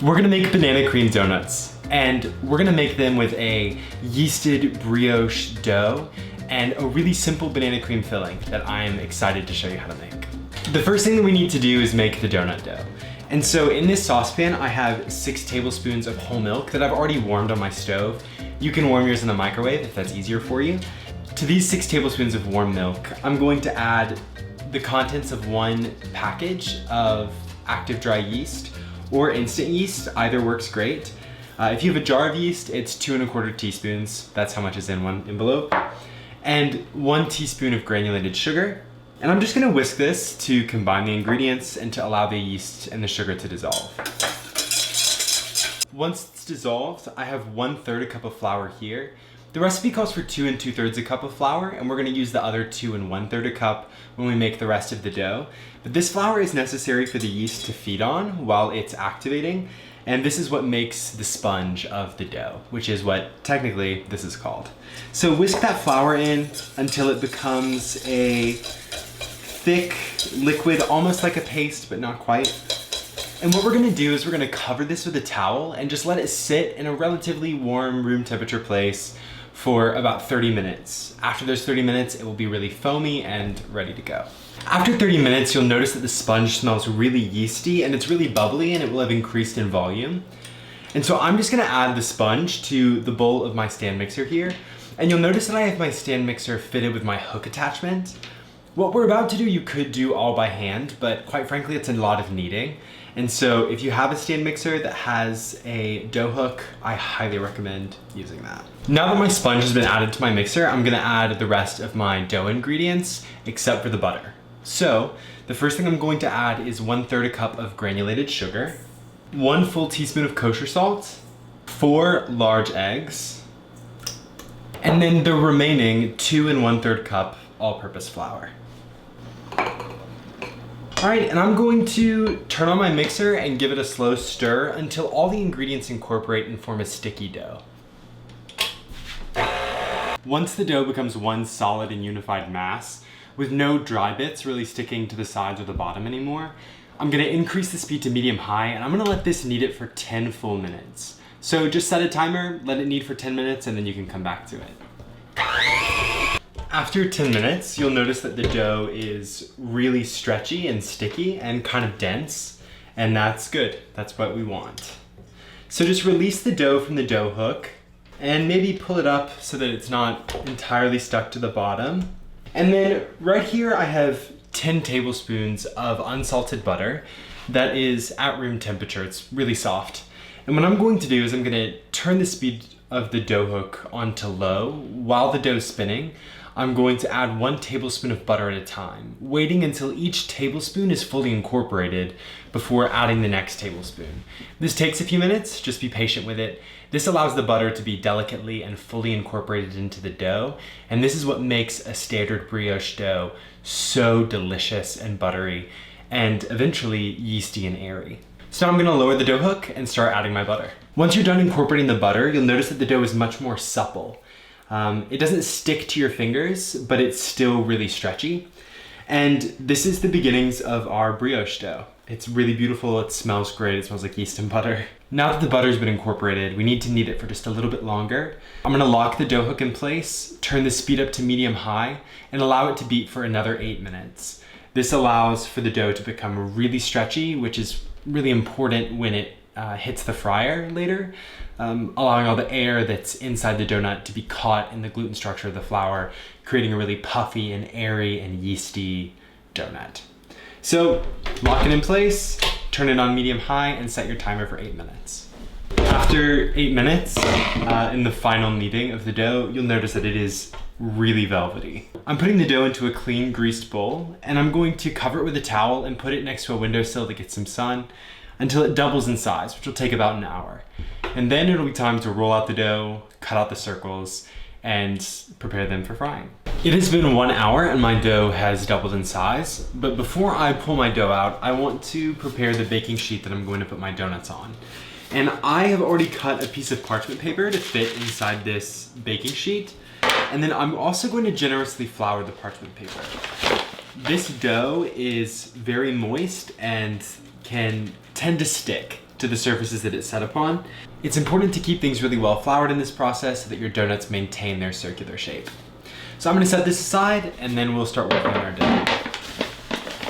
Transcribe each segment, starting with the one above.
We're gonna make banana cream donuts, and we're gonna make them with a yeasted brioche dough and a really simple banana cream filling that I'm excited to show you how to make. The first thing that we need to do is make the donut dough. And so in this saucepan, I have 6 tablespoons of whole milk that I've already warmed on my stove. You can warm yours in the microwave if that's easier for you. To these 6 tablespoons of warm milk, I'm going to add the contents of 1 package of active dry yeast or instant yeast. Either works great. If you have a jar of yeast, it's 2 1/4 teaspoons. That's how much is in one envelope. And 1 teaspoon of granulated sugar. And I'm just gonna whisk this to combine the ingredients and to allow the yeast and the sugar to dissolve. Once it's dissolved, I have 1/3 cup of flour here. The recipe calls for 2 2/3 cup of flour, and we're gonna use the other 2 1/3 cup when we make the rest of the dough. But this flour is necessary for the yeast to feed on while it's activating, and this is what makes the sponge of the dough, which is what technically this is called. So whisk that flour in until it becomes a thick liquid, almost like a paste, but not quite. And what we're gonna do is we're gonna cover this with a towel and just let it sit in a relatively warm room temperature place for about 30 minutes. After those 30 minutes, it will be really foamy and ready to go. After 30 minutes, you'll notice that the sponge smells really yeasty and it's really bubbly and it will have increased in volume. And so I'm just gonna add the sponge to the bowl of my stand mixer here. And you'll notice that I have my stand mixer fitted with my hook attachment. What we're about to do, you could do all by hand, but quite frankly, it's a lot of kneading. And so if you have a stand mixer that has a dough hook, I highly recommend using that. Now that my sponge has been added to my mixer, I'm gonna add the rest of my dough ingredients, except for the butter. So the first thing I'm going to add is 1/3 cup of granulated sugar, 1 full teaspoon of kosher salt, 4 large eggs, and then the remaining 2 1/3 cup all-purpose flour. All right, and I'm going to turn on my mixer and give it a slow stir until all the ingredients incorporate and form a sticky dough. Once the dough becomes one solid and unified mass, with no dry bits really sticking to the sides or the bottom anymore, I'm gonna increase the speed to medium-high, and I'm gonna let this knead it for 10 full minutes. So just set a timer, let it knead for 10 minutes, and then you can come back to it. After 10 minutes, you'll notice that the dough is really stretchy and sticky and kind of dense, and that's good. That's what we want. So just release the dough from the dough hook and maybe pull it up so that it's not entirely stuck to the bottom. And then right here, I have 10 tablespoons of unsalted butter that is at room temperature. It's really soft. And what I'm going to do is I'm gonna turn the speed of the dough hook onto low while the dough is spinning. I'm going to add 1 tablespoon of butter at a time, waiting until each tablespoon is fully incorporated before adding the next tablespoon. This takes a few minutes, just be patient with it. This allows the butter to be delicately and fully incorporated into the dough, and this is what makes a standard brioche dough so delicious and buttery, and eventually yeasty and airy. So now I'm gonna lower the dough hook and start adding my butter. Once you're done incorporating the butter, you'll notice that the dough is much more supple. It doesn't stick to your fingers, but it's still really stretchy. And this is the beginnings of our brioche dough. It's really beautiful, it smells great, it smells like yeast and butter. Now that the butter's been incorporated, we need to knead it for just a little bit longer. I'm gonna lock the dough hook in place, turn the speed up to medium-high, and allow it to beat for another 8 minutes. This allows for the dough to become really stretchy, which is really important when it hits the fryer later, allowing all the air that's inside the donut to be caught in the gluten structure of the flour, creating a really puffy and airy and yeasty donut. So lock it in place, turn it on medium-high, and set your timer for 8 minutes. After 8 minutes, in the final kneading of the dough, you'll notice that it is really velvety. I'm putting the dough into a clean greased bowl, and I'm going to cover it with a towel and put it next to a windowsill to get some sun until it doubles in size, which will take about an hour. And then it'll be time to roll out the dough, cut out the circles, and prepare them for frying. It has been 1 hour and my dough has doubled in size, but before I pull my dough out, I want to prepare the baking sheet that I'm going to put my donuts on. And I have already cut a piece of parchment paper to fit inside this baking sheet. And then I'm also going to generously flour the parchment paper. This dough is very moist and can tend to stick to the surfaces that it's set upon. It's important to keep things really well floured in this process so that your donuts maintain their circular shape. So I'm gonna set this aside and then we'll start working on our dough.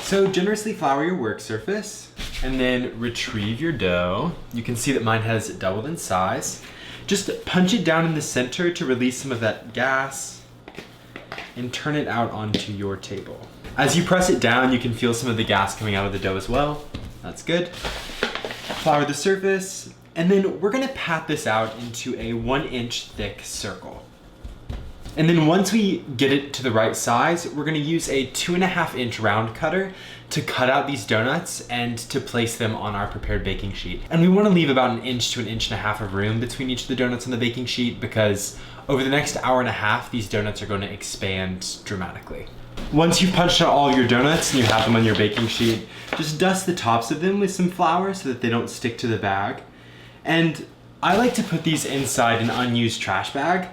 So generously flour your work surface and then retrieve your dough. You can see that mine has doubled in size. Just punch it down in the center to release some of that gas and turn it out onto your table. As you press it down, you can feel some of the gas coming out of the dough as well. That's good. Flour the surface, and then we're gonna pat this out into a 1-inch thick circle. And then once we get it to the right size, we're gonna use a 2.5-inch round cutter to cut out these donuts and to place them on our prepared baking sheet. And we wanna leave about 1 inch to 1.5 inches of room between each of the donuts on the baking sheet because over the next hour and a half, these donuts are gonna expand dramatically. Once you've punched out all your donuts and you have them on your baking sheet, just dust the tops of them with some flour so that they don't stick to the bag. And I like to put these inside an unused trash bag.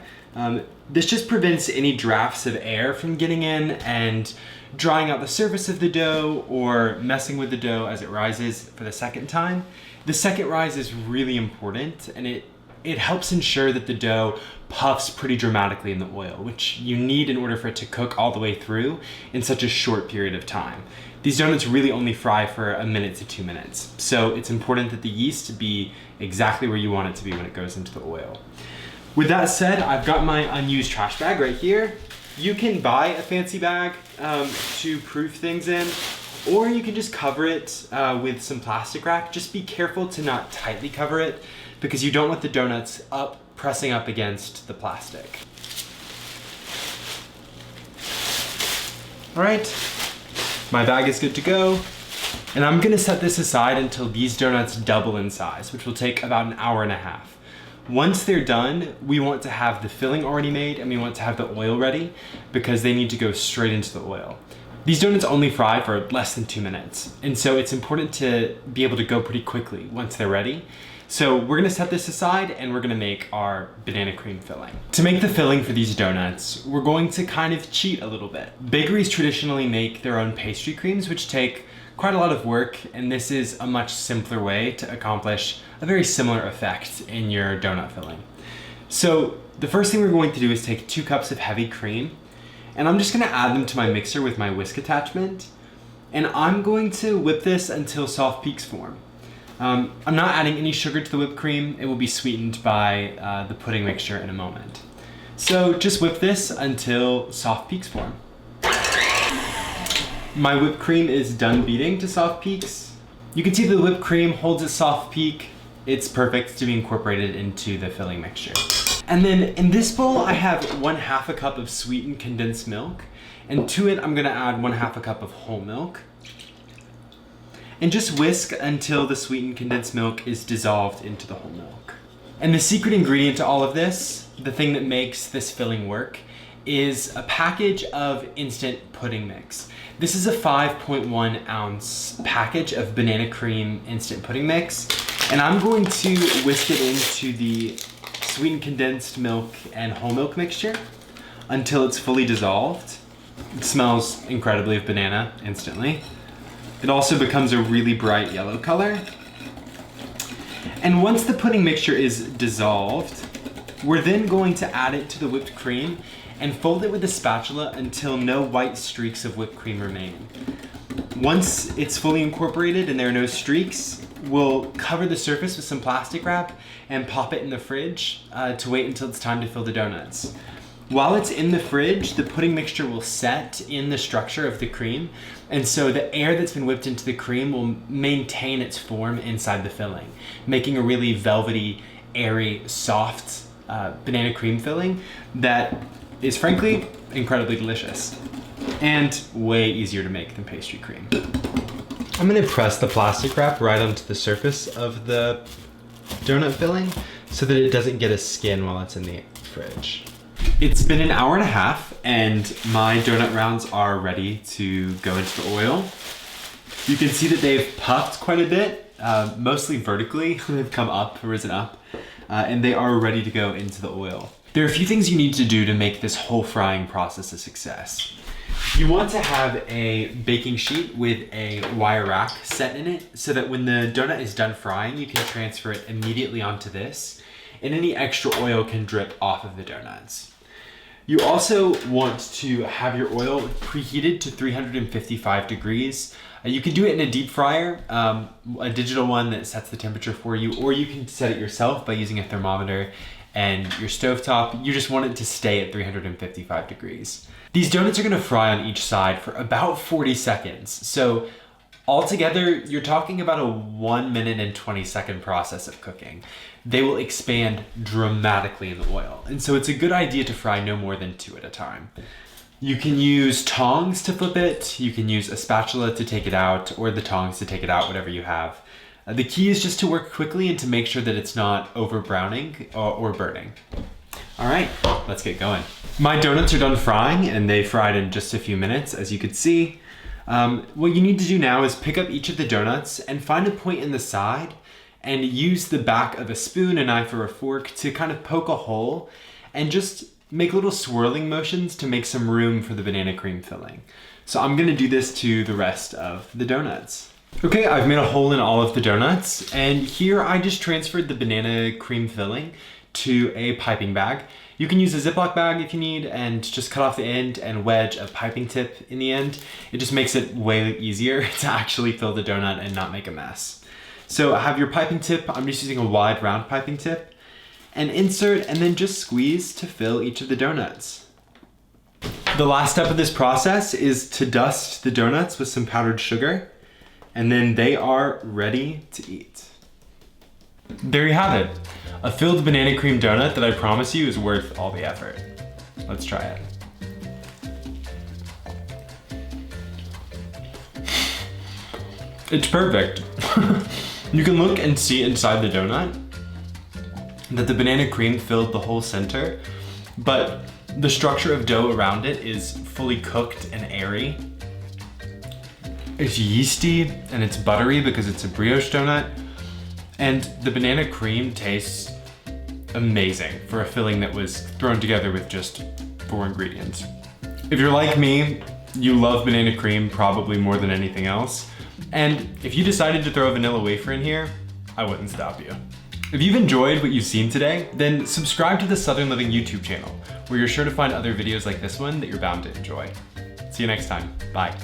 This just prevents any drafts of air from getting in and drying out the surface of the dough or messing with the dough as it rises for the second time. The second rise is really important, and it helps ensure that the dough puffs pretty dramatically in the oil, which you need in order for it to cook all the way through in such a short period of time. These donuts really only fry for 1 minute to 2 minutes, so it's important that the yeast be exactly where you want it to be when it goes into the oil. With that said, I've got my unused trash bag right here. You can buy a fancy bag to proof things in, or you can just cover it with some plastic wrap. Just be careful to not tightly cover it because you don't want the donuts pressing up against the plastic. All right, my bag is good to go. And I'm gonna set this aside until these donuts double in size, which will take about 1.5 hours. Once they're done, we want to have the filling already made and we want to have the oil ready because they need to go straight into the oil. These donuts only fry for less than 2 minutes, and so it's important to be able to go pretty quickly once they're ready. So we're gonna set this aside and we're gonna make our banana cream filling. To make the filling for these donuts, we're going to kind of cheat a little bit. Bakeries traditionally make their own pastry creams, which take quite a lot of work, and this is a much simpler way to accomplish a very similar effect in your donut filling. So the first thing we're going to do is take 2 cups of heavy cream, and I'm just gonna add them to my mixer with my whisk attachment, and I'm going to whip this until soft peaks form. I'm not adding any sugar to the whipped cream. It will be sweetened by the pudding mixture in a moment. So just whip this until soft peaks form. My whipped cream is done beating to soft peaks. You can see the whipped cream holds its soft peak. It's perfect to be incorporated into the filling mixture. And then in this bowl, I have 1/2 cup of sweetened condensed milk, and to it, I'm gonna add 1/2 cup of whole milk. And just whisk until the sweetened condensed milk is dissolved into the whole milk. And the secret ingredient to all of this, the thing that makes this filling work, is a package of instant pudding mix. This is a 5.1 ounce package of banana cream instant pudding mix, and I'm going to whisk it into the sweetened condensed milk and whole milk mixture until it's fully dissolved. It smells incredibly of banana instantly. It also becomes a really bright yellow color. And once the pudding mixture is dissolved, we're then going to add it to the whipped cream and fold it with a spatula until no white streaks of whipped cream remain. Once it's fully incorporated and there are no streaks, we'll cover the surface with some plastic wrap and pop it in the fridge to wait until it's time to fill the donuts. While it's in the fridge, the pudding mixture will set in the structure of the cream, and so the air that's been whipped into the cream will maintain its form inside the filling, making a really velvety, airy, soft banana cream filling that is frankly incredibly delicious and way easier to make than pastry cream. I'm gonna press the plastic wrap right onto the surface of the donut filling so that it doesn't get a skin while it's in the fridge. It's been 1.5 hours and my donut rounds are ready to go into the oil. You can see that they've puffed quite a bit, mostly vertically. They've come up, risen up, and they are ready to go into the oil. There are a few things you need to do to make this whole frying process a success. You want to have a baking sheet with a wire rack set in it so that when the donut is done frying, you can transfer it immediately onto this, and any extra oil can drip off of the donuts. You also want to have your oil preheated to 355 degrees. You can do it in a deep fryer, a digital one that sets the temperature for you, or you can set it yourself by using a thermometer and your stovetop. You just want it to stay at 355 degrees. These donuts are gonna fry on each side for about 40 seconds. So altogether, you're talking about a 1 minute and 20-second process of cooking. They will expand dramatically in the oil. And so it's a good idea to fry no more than 2 at a time. You can use tongs to flip it. You can use a spatula to take it out, or the tongs to take it out, whatever you have. The key is just to work quickly and to make sure that it's not over browning or burning. All right, let's get going. My donuts are done frying and they fried in just a few minutes, as you could see. What you need to do now is pick up each of the donuts and find a point in the side and use the back of a spoon, a knife, or a fork to kind of poke a hole and just make little swirling motions to make some room for the banana cream filling. So I'm gonna do this to the rest of the donuts. Okay, I've made a hole in all of the donuts, and here I just transferred the banana cream filling to a piping bag. You can use a Ziploc bag if you need and just cut off the end and wedge a piping tip in the end. It just makes it way easier to actually fill the donut and not make a mess. So I have your piping tip. I'm just using a wide round piping tip, and insert and then just squeeze to fill each of the donuts. The last step of this process is to dust the donuts with some powdered sugar, and then they are ready to eat. There you have it. A filled banana cream donut that I promise you is worth all the effort. Let's try it. It's perfect. You can look and see inside the donut that the banana cream filled the whole center, but the structure of dough around it is fully cooked and airy. It's yeasty and it's buttery because it's a brioche donut, and the banana cream tastes amazing for a filling that was thrown together with just 4 ingredients. If you're like me, you love banana cream probably more than anything else, and if you decided to throw a vanilla wafer in here, I wouldn't stop you. If you've enjoyed what you've seen today, then subscribe to the Southern Living YouTube channel, where you're sure to find other videos like this one that you're bound to enjoy. See you next time. Bye.